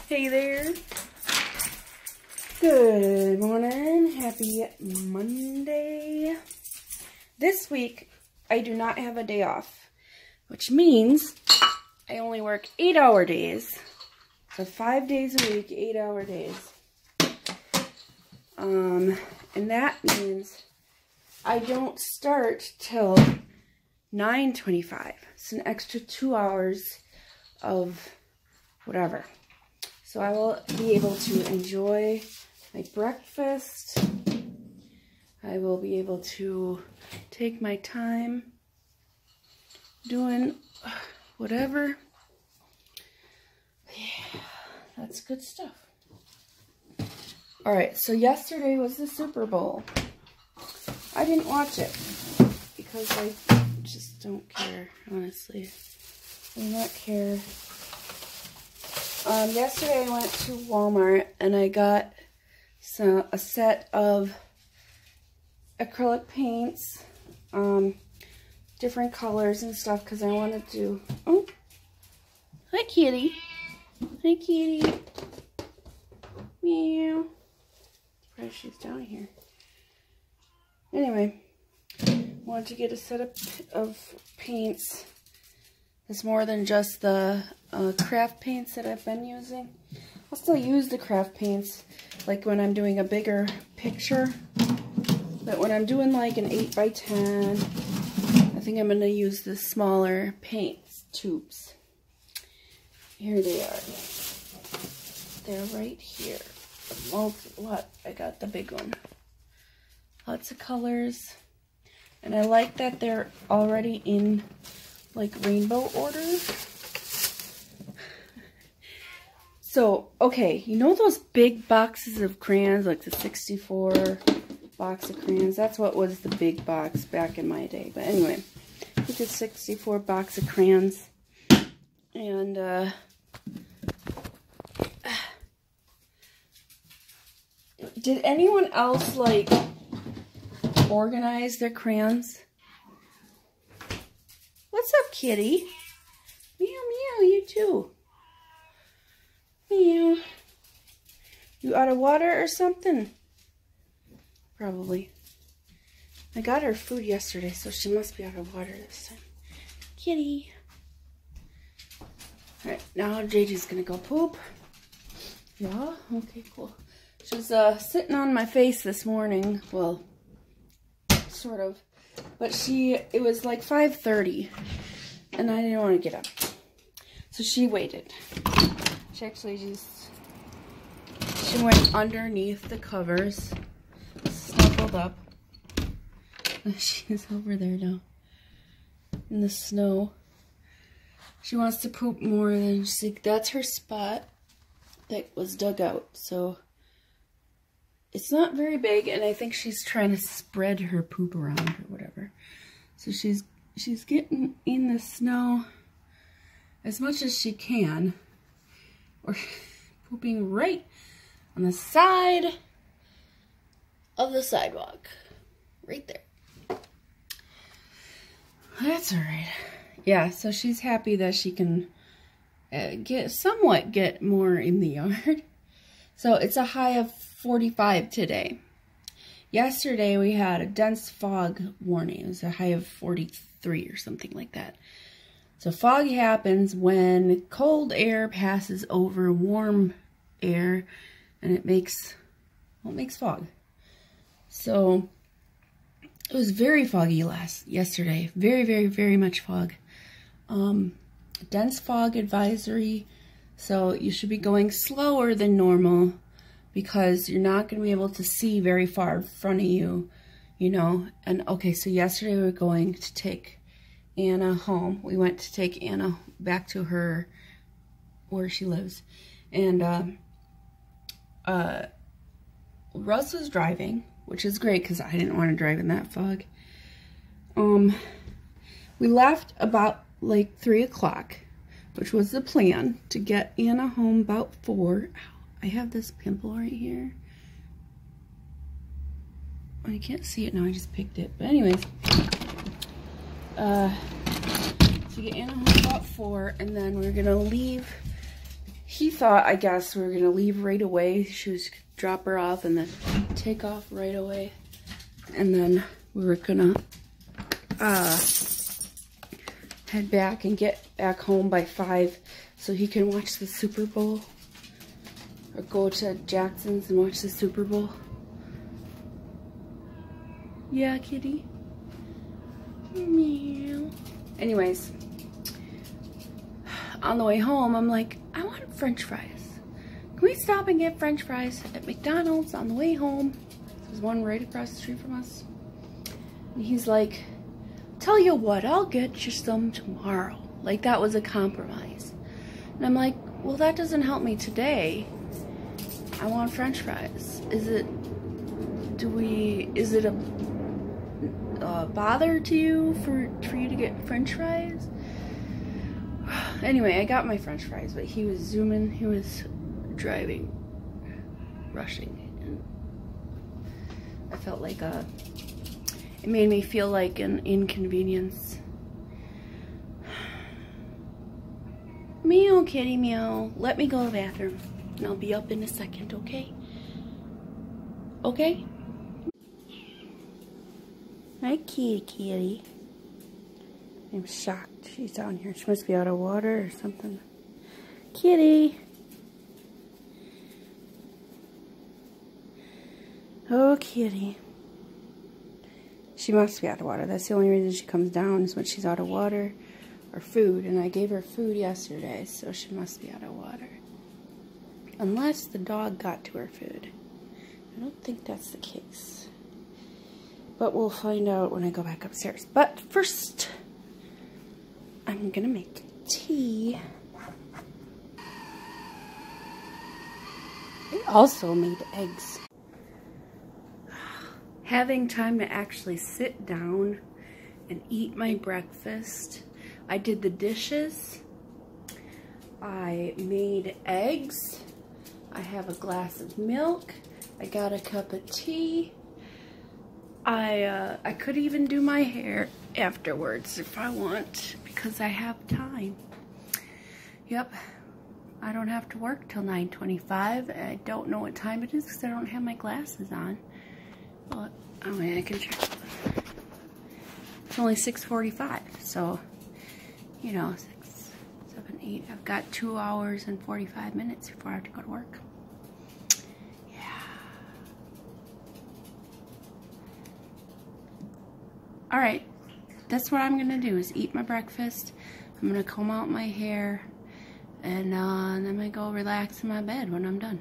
Hey there. Good morning. Happy Monday. This week, I do not have a day off, which means I only work 8-hour days. So 5 days a week, 8-hour days. And that means I don't start till 9:25. It's an extra 2 hours of whatever. So I will be able to enjoy my breakfast. I will be able to take my time doing whatever. Yeah, that's good stuff. Alright, so yesterday was the Super Bowl. I didn't watch it because I just don't care, honestly. I do not care. Yesterday I went to Walmart and I got a set of acrylic paints, different colors and stuff because I wanted to. Oh, hi kitty. Hi kitty. Meow. Surprised she's down here. Anyway, wanted to get a set of paints. It's more than just the craft paints that I've been using. I'll still use the craft paints, like when I'm doing a bigger picture. But when I'm doing like an 8x10, I think I'm going to use the smaller paint tubes. Here they are. They're right here. I got the big one. Lots of colors. And I like that they're already in like rainbow order. So, okay, you know those big boxes of crayons, like the 64 box of crayons? That's what was the big box back in my day. But anyway, I think it's 64 box of crayons. And, did anyone else, like, organize their crayons? What's up, kitty? Meow, meow, you too. Meow. You out of water or something? Probably. I got her food yesterday, so she must be out of water this time. Kitty. Alright, now JJ's gonna go poop. Yeah? Okay, cool. She was sitting on my face this morning. Well, sort of. But it was like 5:30, and I didn't want to get up. So she waited. She actually she went underneath the covers, snuggled up. She's over there now, in the snow. She wants to poop more than that's her spot that was dug out. So it's not very big, and I think she's trying to spread her poop around or whatever. So she's getting in the snow as much as she can, or pooping right on the side of the sidewalk. Right there. That's alright. Yeah, so she's happy that she can get more in the yard. So it's a high of 45 today. Yesterday we had a dense fog warning. It was a high of 43 or something like that. So fog happens when cold air passes over warm air, and it makes fog. So it was very foggy yesterday. Very, very, very much fog. Dense fog advisory. So you should be going slower than normal, because you're not going to be able to see very far in front of you, you know. And okay, so yesterday we were going to take Anna home. We went to take Anna back to where she lives. And Russ was driving, which is great because I didn't want to drive in that fog. We left about like 3 o'clock, which was the plan, to get Anna home about 4. I have this pimple right here. I can't see it now, I just picked it. But anyways, to get Anna home about 4, and then we're gonna leave he thought, I guess, we were going to leave right away. She was going to drop her off and then take off right away. And then we were going to head back and get back home by 5 so he can watch the Super Bowl. Or go to Jackson's and watch the Super Bowl. Yeah, kitty. Meow. Anyways, on the way home, I'm like, I want French fries. Can we stop and get French fries at McDonald's on the way home? There's one right across the street from us. And he's like, tell you what, I'll get you some tomorrow. Like that was a compromise. And I'm like, well, that doesn't help me today. I want French fries. Is it a bother to you for you to get French fries? Anyway, I got my French fries, but he was zooming, he was driving, rushing, and I felt like it made me feel like an inconvenience. Meow, kitty, meow. Let me go to the bathroom, and I'll be up in a second, okay? Okay? Hi, kitty. I'm shocked she's down here. She must be out of water or something. Kitty. Oh, kitty. She must be out of water. That's the only reason she comes down is when she's out of water or food. And I gave her food yesterday, so she must be out of water. Unless the dog got to her food. I don't think that's the case. But we'll find out when I go back upstairs. But first, I'm gonna make tea. I also made eggs. Having time to actually sit down and eat my breakfast. I did the dishes. I made eggs. I have a glass of milk. I got a cup of tea. I could even do my hair afterwards if I want, because I have time. Yep, I don't have to work till 9:25. I don't know what time it is because I don't have my glasses on. Well, oh yeah, I can check. It's only 6:45, so, you know, 6, 7, 8. I've got 2 hours and 45 minutes before I have to go to work. Alright, that's what I'm going to do, is eat my breakfast. I'm going to comb out my hair, and then I'm going to go relax in my bed when I'm done.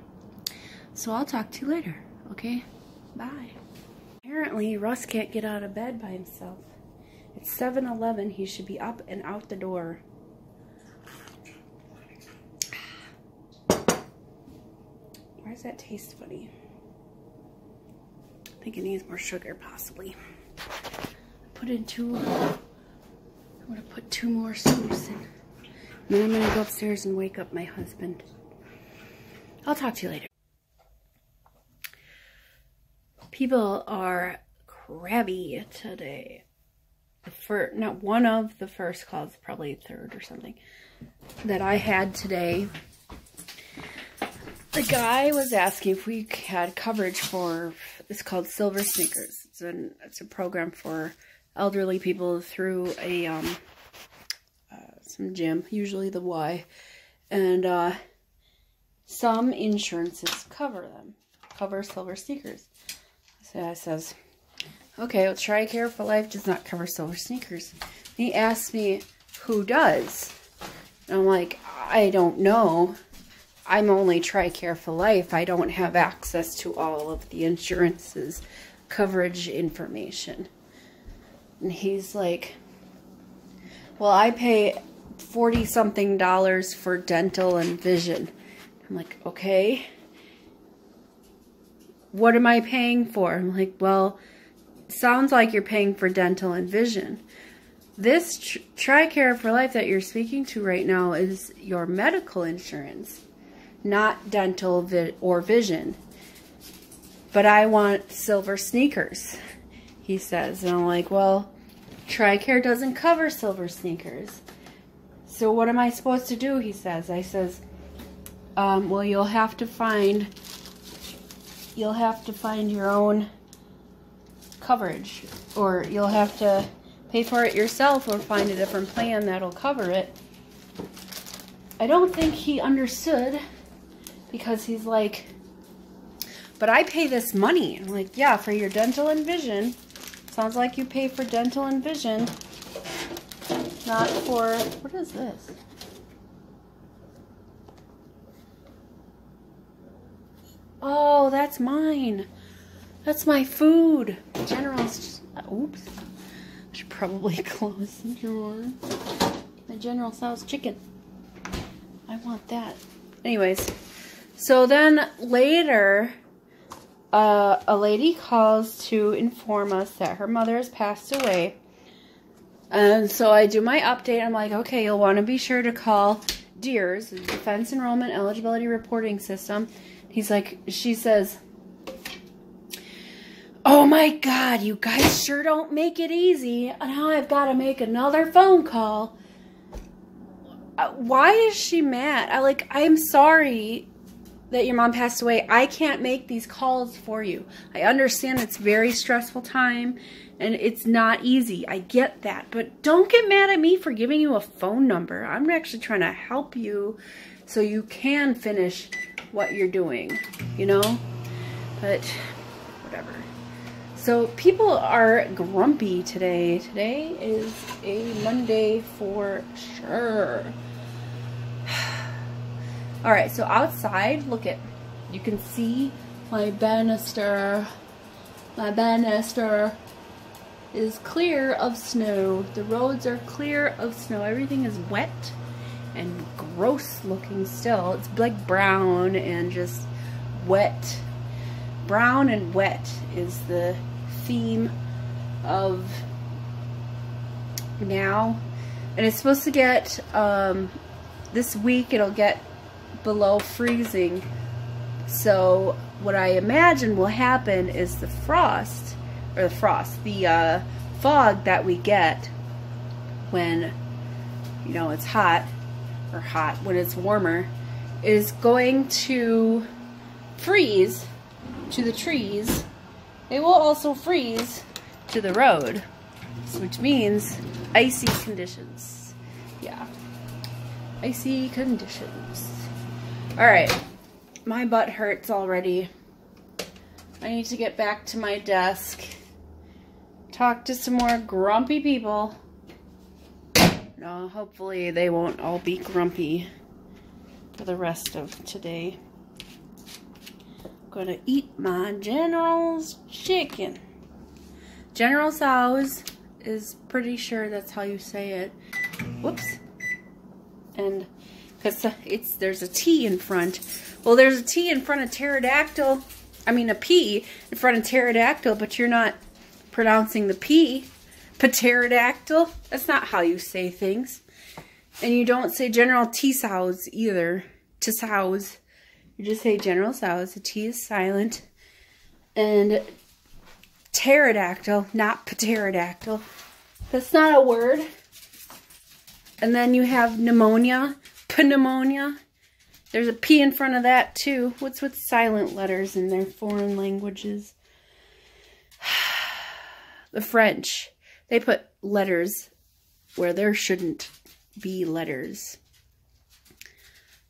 So I'll talk to you later, okay? Bye. Apparently, Russ can't get out of bed by himself. It's 7:11. He should be up and out the door. Why does that taste funny? I think it needs more sugar, possibly. I'm gonna put 2 more scoops in. And then I'm gonna go upstairs and wake up my husband. I'll talk to you later. People are crabby today. Not one of the first calls, probably third or something, that I had today. The guy was asking if we had coverage for, it's called Silver Sneakers. It's a program for elderly people through a some gym, usually the Y, and some insurances cover Silver Sneakers. So I says, okay, well, TRICARE for Life does not cover Silver Sneakers. He asked me who does, and I'm like, I don't know. I'm only TRICARE for Life. I don't have access to all of the insurance's coverage information. And he's like, well, I pay $40-something for dental and vision. I'm like, okay. What am I paying for? I'm like, well, sounds like you're paying for dental and vision. This TRICARE for Life that you're speaking to right now is your medical insurance, not dental or vision. But I want Silver Sneakers, he says. And I'm like, well, TRICARE doesn't cover Silver Sneakers. So what am I supposed to do, he says. I says, well, you'll have to find your own coverage, or you'll have to pay for it yourself or find a different plan that'll cover it. I don't think he understood, because he's like, but I pay this money. I'm like, yeah, for your dental and vision. Sounds like you pay for dental and vision, not for, what is this? Oh, that's mine. That's my food. General's, oops. I should probably close the drawer. My General Tso's chicken. I want that. Anyways, so then later, a lady calls to inform us that her mother has passed away. And so I do my update. I'm like, okay, you'll want to be sure to call DEERS, the Defense Enrollment Eligibility Reporting System. She says, oh my God, you guys sure don't make it easy. Now I've got to make another phone call. Why is she mad? I'm sorry that your mom passed away. I can't make these calls for you. I understand it's a very stressful time and it's not easy. I get that. But don't get mad at me for giving you a phone number. I'm actually trying to help you so you can finish what you're doing, you know? But whatever. So people are grumpy today. Today is a Monday for sure. Alright, so outside, you can see my banister. My banister is clear of snow. The roads are clear of snow. Everything is wet and gross looking still. It's like brown and just wet. Brown and wet is the theme of now. And it's supposed to get, this week it'll get below freezing. So what I imagine will happen is the fog that we get when, you know, it's hot, when it's warmer, is going to freeze to the trees. It will also freeze to the road, which means icy conditions. Yeah, icy conditions. Alright, my butt hurts already. I need to get back to my desk, talk to some more grumpy people. No, hopefully they won't all be grumpy for the rest of today. I'm gonna eat my General's chicken. General Tso's is pretty sure that's how you say it. Whoops. And because there's a T in front. Well, there's a T in front of pterodactyl. I mean a P in front of pterodactyl, but you're not pronouncing the P. Pterodactyl. That's not how you say things. And you don't say General Tso's either. Tso's. You just say General Tso's. The T is silent. And pterodactyl, not pterodactyl. That's not a word. And then you have pneumonia. Pneumonia. There's a P in front of that too. What's with silent letters in their foreign languages? The French. They put letters where there shouldn't be letters.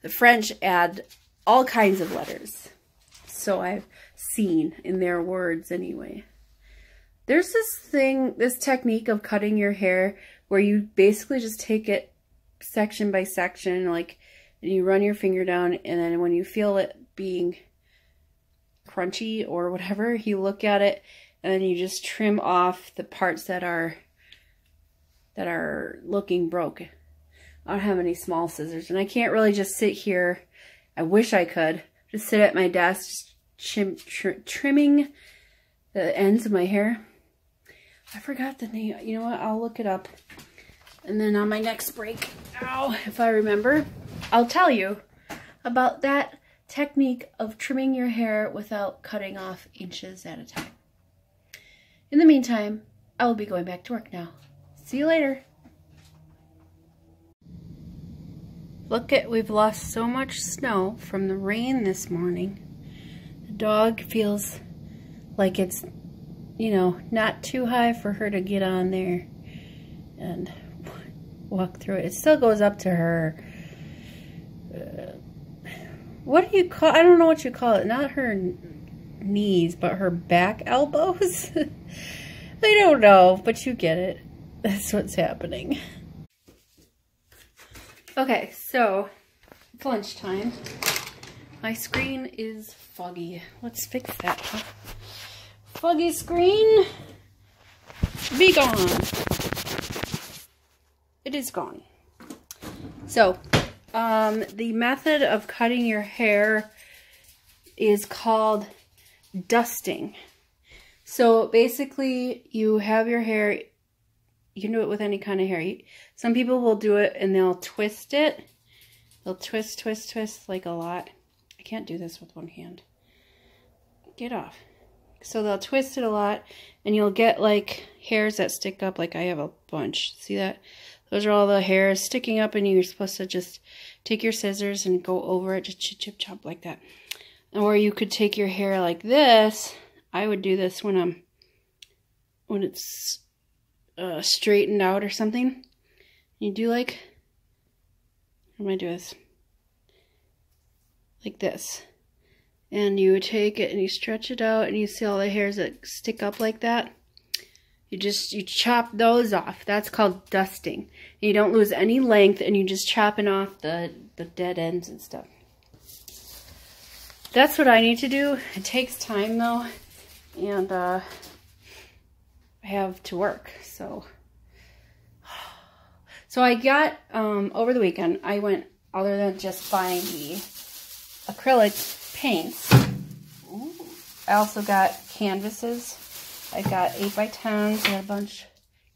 The French add all kinds of letters. So I've seen in their words anyway. There's this technique of cutting your hair where you basically just take it section by section, and you run your finger down, and then when you feel it being crunchy or whatever, you look at it, and then you just trim off the parts that are looking broke. I don't have any small scissors, and I can't really just sit here. I wish I could just sit at my desk trimming the ends of my hair. I forgot the name. You know what? I'll look it up. And then on my next break, if I remember, I'll tell you about that technique of trimming your hair without cutting off inches at a time. In the meantime, I will be going back to work now. See you later. we've lost so much snow from the rain this morning. The dog feels like it's, you know, not too high for her to get on there and walk through it. It still goes up to her, what do you call, I don't know what you call it, not her knees, but her back elbows. I don't know, but you get it. That's what's happening. Okay, so it's lunchtime. My screen is foggy. Let's fix that. Foggy screen, be gone. It is gone. So, the method of cutting your hair is called dusting. So basically, you have your hair, you can do it with any kind of hair. Some people will do it and they'll twist it. They'll twist, twist, twist like a lot. I can't do this with one hand. Get off. So they'll twist it a lot and you'll get like hairs that stick up. Like I have a bunch. See that? Those are all the hairs sticking up, and you're supposed to just take your scissors and go over it, just chip, chip, chop like that. Or you could take your hair like this. I would do this when it's straightened out or something. You do like, how am I doing this? Like this. And you would take it and you stretch it out, and you see all the hairs that stick up like that. You chop those off. That's called dusting. And you don't lose any length, and you just chopping off the dead ends and stuff. That's what I need to do. It takes time though, and I have to work, so I got over the weekend I went, other than just buying the acrylic paints, I also got canvases. I got 8x10s and a bunch.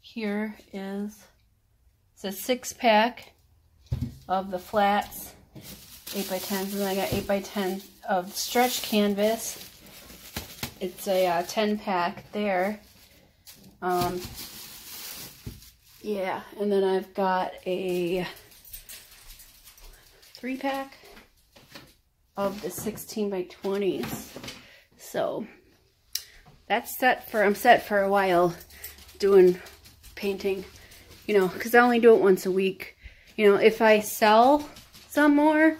Here is, it's a 6-pack of the flats, 8x10s, and then I got 8x10 of stretch canvas. It's a 10-pack there. Yeah, and then I've got a 3-pack of the 16x20s. So that's I'm set for a while doing painting, you know, because I only do it once a week. You know, if I sell some more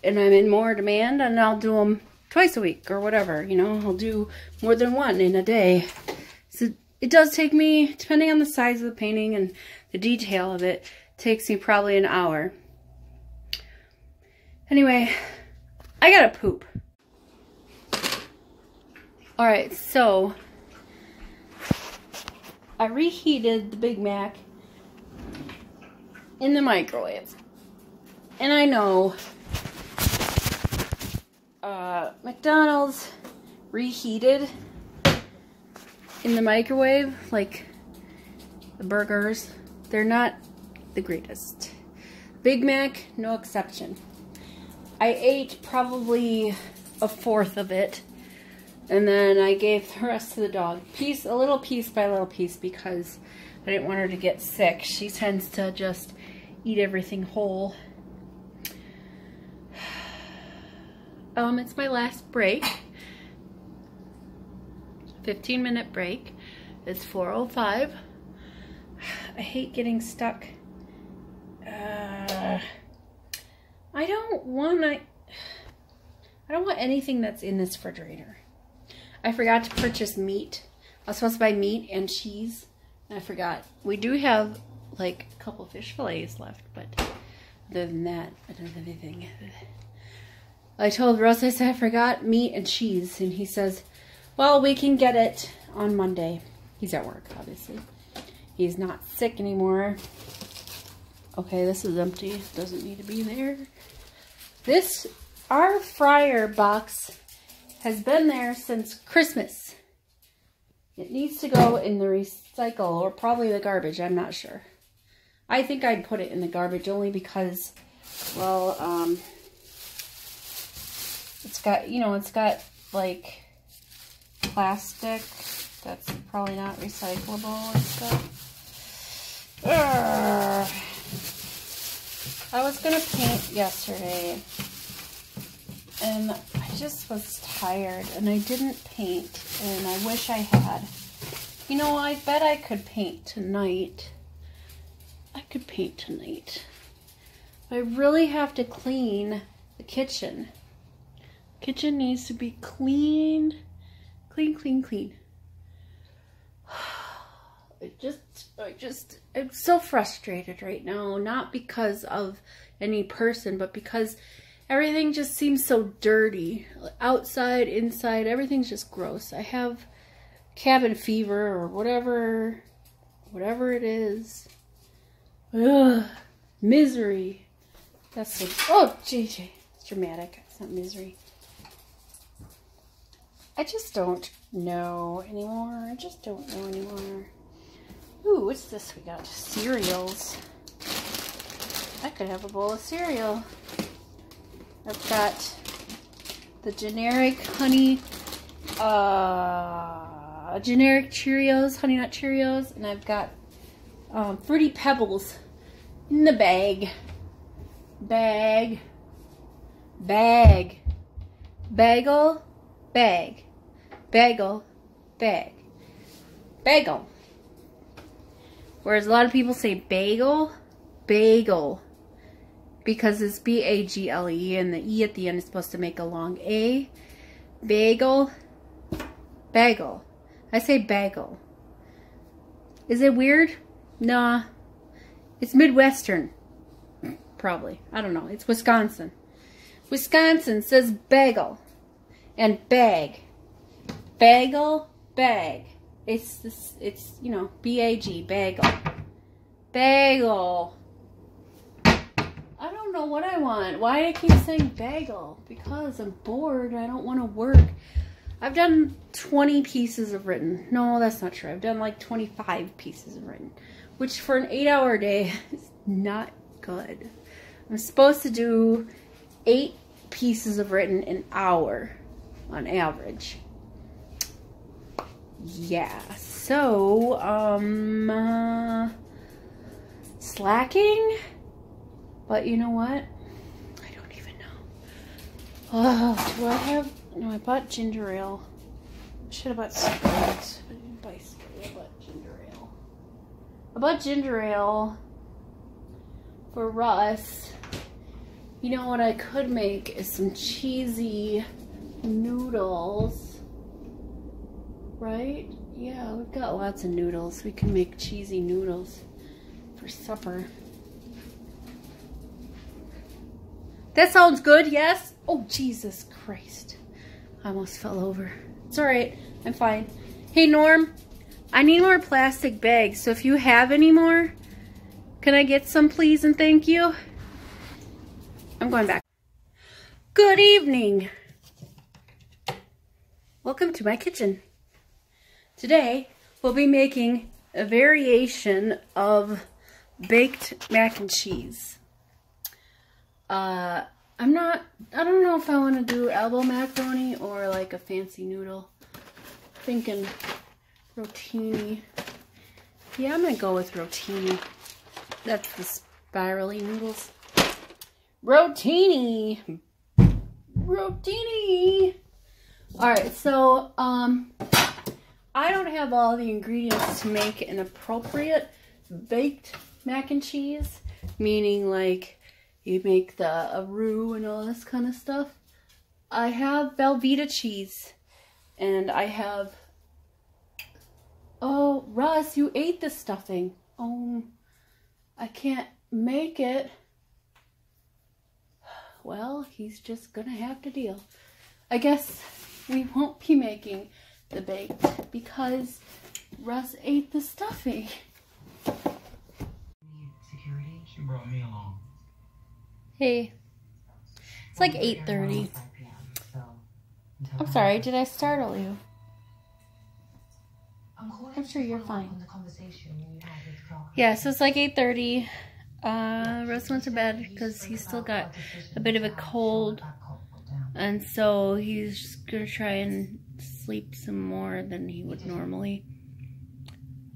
and I'm in more demand, and I'll do them twice a week or whatever, you know, I'll do more than one in a day. So it does take me, depending on the size of the painting and the detail of it, takes me probably an hour. Anyway, I gotta poop. Alright, so I reheated the Big Mac in the microwave. And I know McDonald's reheated in the microwave, like the burgers, they're not the greatest. Big Mac, no exception. I ate probably a fourth of it, and then I gave the rest to the dog, a little piece by little piece, because I didn't want her to get sick. She tends to just eat everything whole. It's my last break. 15-minute break. It's 4:05. I hate getting stuck. I don't want anything that's in this refrigerator. I forgot to purchase meat. I was supposed to buy meat and cheese, and I forgot. We do have like a couple fish fillets left, but other than that, I don't have anything. I told Russ, I said I forgot meat and cheese, and he says, well, we can get it on Monday. He's at work, obviously. He's not sick anymore. Okay, this is empty. Doesn't need to be there. Our fryer box has been there since Christmas. It needs to go in the recycle, or probably the garbage. I'm not sure. I think I'd put it in the garbage only because, well, it's got, you know, it's got like plastic that's probably not recyclable and stuff. I was gonna paint yesterday, and I just was tired, and I didn't paint, and I wish I had. You know, I bet I could paint tonight. I could paint tonight. I really have to clean the kitchen. Kitchen needs to be cleaned. Clean, clean, clean. I'm so frustrated right now. Not because of any person, but because everything just seems so dirty. Outside, inside, everything's just gross. I have cabin fever or whatever it is. Ugh, misery. That's what, oh, JJ, it's dramatic. It's not misery. I just don't know anymore. I just don't know anymore. Ooh, what's this we got? Cereals. I could have a bowl of cereal. I've got the generic honey, generic Cheerios, Honey Nut Cheerios, and I've got Fruity Pebbles in the bag. Bagel, bag. Bagel, bag. Bagel. Whereas a lot of people say bagel, because it's B-A-G-L-E, and the E at the end is supposed to make a long A. Bagel, bagel. I say bagel. Is it weird? Nah. It's Midwestern. Probably. I don't know. It's Wisconsin. Wisconsin says bagel and bag. Bagel, bag. It's, you know, B-A-G, bagel. Bagel. I don't know what I want. Why do I keep saying bagel? Because I'm bored. I don't want to work. I've done 20 pieces of written. No, that's not true. I've done like 25 pieces of written, which for an 8-hour day is not good. I'm supposed to do 8 pieces of written an hour on average. Yeah, so, slacking, but you know what? I don't even know. Oh, do I have, no, I bought ginger ale. I should have bought Sprite. I didn't buy Sprite, I bought ginger ale. I bought ginger ale for Russ. You know what I could make is some cheesy noodles. Right? Yeah, we've got lots of noodles. We can make cheesy noodles for supper. That sounds good, yes? Oh, Jesus Christ. I almost fell over. It's alright. I'm fine. Hey, Norm. I need more plastic bags, so if you have any more, can I get some, please, and thank you? I'm going back. Good evening. Welcome to my kitchen. Today, we'll be making a variation of baked mac and cheese. I don't know if I want to do elbow macaroni or like a fancy noodle. Thinking rotini. Yeah, I'm gonna go with rotini. That's the spirally noodles. Rotini! Rotini! Alright, so, I don't have all the ingredients to make an appropriate baked mac and cheese, meaning like you make a roux and all this kind of stuff. I have Velveeta cheese, and I have, oh, Russ, you ate the stuffing. Oh, I can't make it. Well, he's just gonna have to deal. I guess we won't be making the baked because Russ ate the stuffing. Security? She brought me along. Hey, it's like 8:30. I'm sorry, did I startle you? I'm sure you're fine. Yeah, so it's like 8:30. Russ went to bed because he's still got a bit of a cold, and so he's just gonna try and sleep some more than he would normally.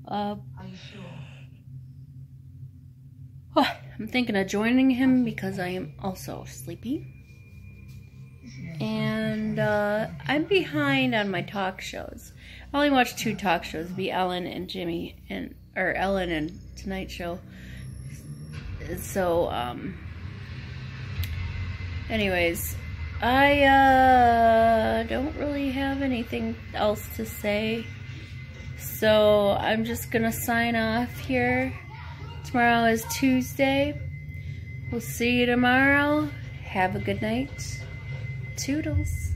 Are you sure? I'm thinking of joining him because I am also sleepy. And I'm behind on my talk shows. I only watch 2 talk shows, it'd be Ellen and Jimmy, or Ellen and Tonight Show. So, anyways, I don't really have anything else to say. So I'm just gonna sign off here. Tomorrow is Tuesday. We'll see you tomorrow. Have a good night. Toodles.